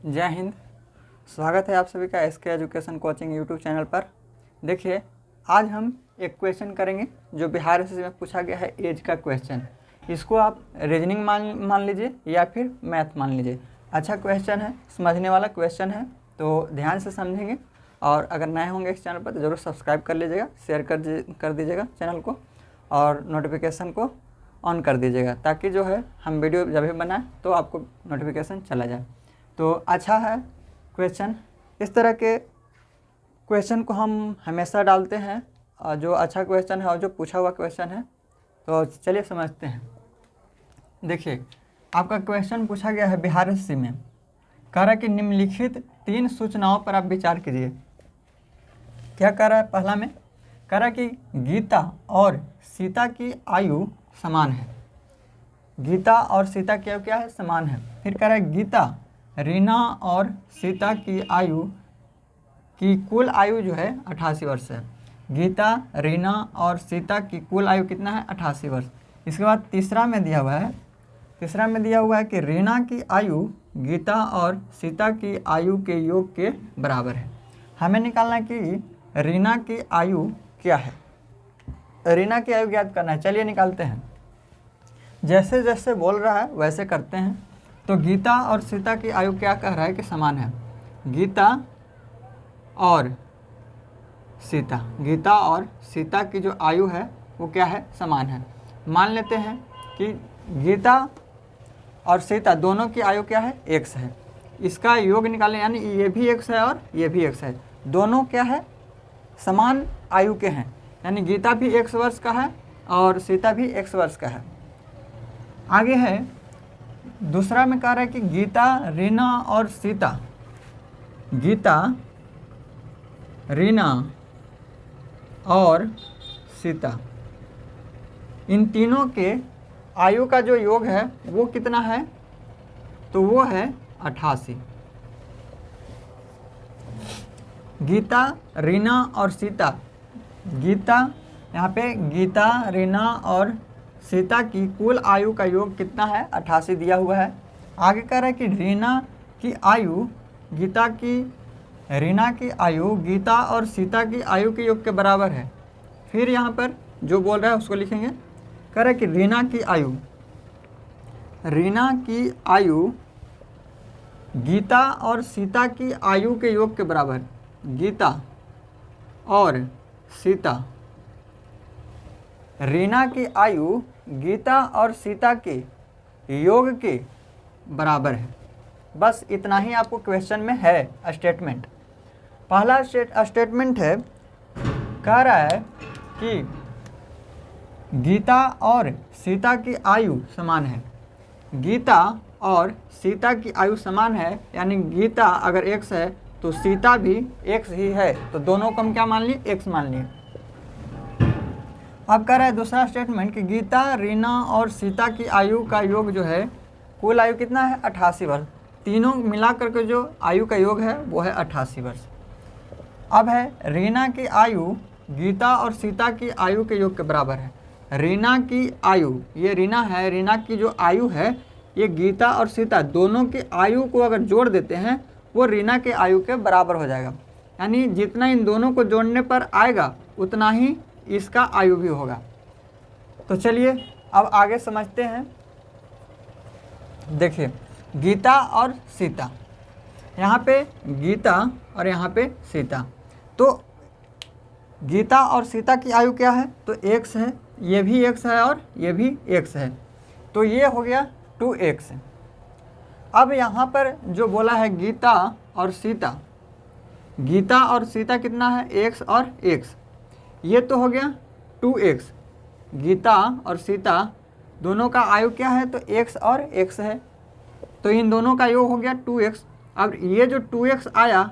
जय हिंद। स्वागत है आप सभी का SK education coaching YouTube channel पर। देखिए, आज हम एक क्वेश्चन करेंगे जो बिहार एसएससी में पूछा गया है, एज का क्वेश्चन। इसको आप रीजनिंग मान लीजिए या फिर मैथ मान लीजिए। अच्छा क्वेश्चन है, समझने वाला क्वेश्चन है, तो ध्यान से समझेंगे। और अगर नए होंगे इस चैनल पर तो ज़रूर सब्सक्राइब कर लीजिएगा, शेयर कर दीजिएगा चैनल को और नोटिफिकेशन को ऑन कर दीजिएगा, ताकि जो है हम वीडियो जब भी बनाएं तो आपको नोटिफिकेशन चला जाए। तो अच्छा है क्वेश्चन। इस तरह के क्वेश्चन को हम हमेशा डालते हैं, और जो अच्छा क्वेश्चन है और जो पूछा हुआ क्वेश्चन है। तो चलिए समझते हैं। देखिए, आपका क्वेश्चन पूछा गया है बिहार एसएससी में। कह रहा है कि निम्नलिखित 3 सूचनाओं पर आप विचार कीजिए। क्या कह रहा है? पहला में कह रहा है कि गीता और सीता की आयु समान है। गीता और सीता की आयु क्या है? समान है। फिर कह रहा है गीता, रीना और सीता की आयु की कुल आयु जो है 88 वर्ष है। गीता, रीना और सीता की कुल आयु कितना है? 88 वर्ष। इसके बाद तीसरा में दिया हुआ है कि रीना की आयु गीता और सीता की आयु के योग के बराबर है। हमें निकालना है कि रीना की आयु क्या है। रीना की आयु ज्ञात करना है। चलिए निकालते हैं। जैसे जैसे बोल रहा है वैसे करते हैं। तो गीता और सीता की आयु क्या कह रहा है कि समान है। गीता और सीता की जो आयु है वो क्या है? समान है। मान लेते हैं कि गीता और सीता दोनों की आयु क्या है? x है। इसका योग निकालें, यानी ये भी x है और ये भी x है। दोनों क्या है? समान आयु के हैं, यानी गीता भी x वर्ष का है और सीता भी x वर्ष का है। आगे है दूसरा में कह रहा है कि गीता, रीना और सीता, गीता, रीना और सीता, इन तीनों के आयु का जो योग है वो कितना है? तो वो है 88। गीता, रीना और सीता, यहाँ पे गीता, रीना और सीता की कुल आयु का योग कितना है? 88 दिया हुआ है। आगे कह रहा है कि रीना की आयु गीता और सीता की आयु के योग के बराबर है। फिर यहाँ पर जो बोल रहा है उसको लिखेंगे। कह रहा है कि रीना की आयु गीता और सीता की आयु के योग के बराबर। गीता और सीता, रीना की आयु गीता और सीता के योग के बराबर है। बस इतना ही आपको क्वेश्चन में है स्टेटमेंट। पहला स्टेटमेंट है, कह रहा है कि गीता और सीता की आयु समान है। गीता और सीता की आयु समान है, यानी गीता अगर x है तो सीता भी x ही है, तो दोनों को हम क्या मान लिए? x मान लिए। अब कह रहा है दूसरा स्टेटमेंट कि गीता, रीना और सीता की आयु का योग जो है, कुल आयु कितना है? 88 वर्ष। तीनों मिलाकर के जो आयु का योग है वो है 88 वर्ष। अब है रीना की आयु गीता और सीता की आयु के योग के बराबर है। रीना की आयु, ये रीना है, रीना की जो आयु है ये गीता और सीता दोनों की आयु को अगर जोड़ देते हैं वो रीना के आयु के बराबर हो जाएगा। यानी जितना इन दोनों को जोड़ने पर आएगा उतना ही इसका आयु भी होगा। तो चलिए अब आगे समझते हैं। देखिए, गीता और सीता, यहाँ पे गीता और यहाँ पे सीता, तो गीता और सीता की आयु क्या है? तो x है, ये भी x है और ये भी x है, तो ये हो गया 2x। अब यहाँ पर जो बोला है गीता और सीता कितना है? x और x, ये तो हो गया 2x। गीता और सीता दोनों का आयु क्या है? तो x और x है, तो इन दोनों का योग हो गया 2x। अब ये जो 2x आया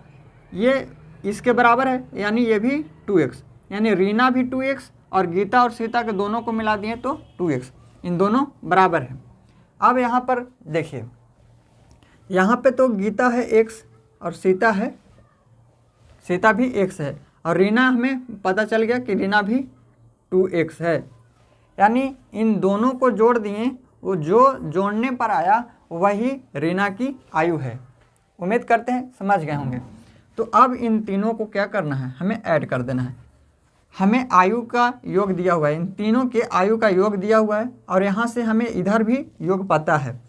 ये इसके बराबर है, यानी ये भी 2x, यानी रीना भी 2x और गीता और सीता के दोनों को मिला दिए तो 2x, इन दोनों बराबर है। अब यहाँ पर देखिए, यहाँ पे तो गीता है x और सीता भी x है, और रीना हमें पता चल गया कि रीना भी 2x है, यानी इन दोनों को जोड़ दिए, वो जो जोड़ने पर आया वही रीना की आयु है। उम्मीद करते हैं समझ गए होंगे। तो अब इन तीनों को क्या करना है, हमें ऐड कर देना है। हमें आयु का योग दिया हुआ है, इन तीनों के आयु का योग दिया हुआ है और यहाँ से हमें इधर भी योग पता है।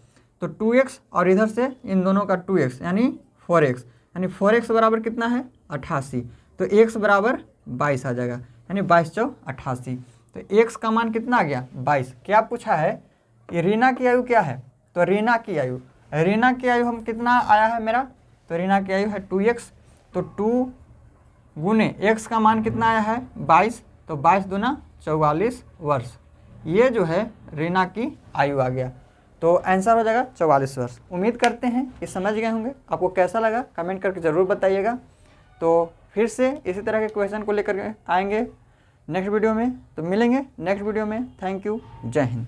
तो 2x और इधर से इन दोनों का 2x यानी 4x, यानी 4x बराबर कितना है 88। तो x बराबर 22 आ जाएगा, यानी 22 चौ 88। तो x का मान कितना आ गया 22। क्या पूछा है, ये रीना की आयु क्या है, तो रीना की आयु हम कितना आया है मेरा, तो रीना की आयु है 2x। तो 2 गुने x का मान कितना आया है 22, तो 22 दूना 44 वर्ष। ये जो है रीना की आयु आ गया। तो आंसर हो जाएगा 44 वर्ष। उम्मीद करते हैं कि समझ गए होंगे। आपको कैसा लगा कमेंट करके ज़रूर बताइएगा। तो फिर से इसी तरह के क्वेश्चन को लेकर आएंगे नेक्स्ट वीडियो में। तो मिलेंगे नेक्स्ट वीडियो में। थैंक यू, जय हिंद।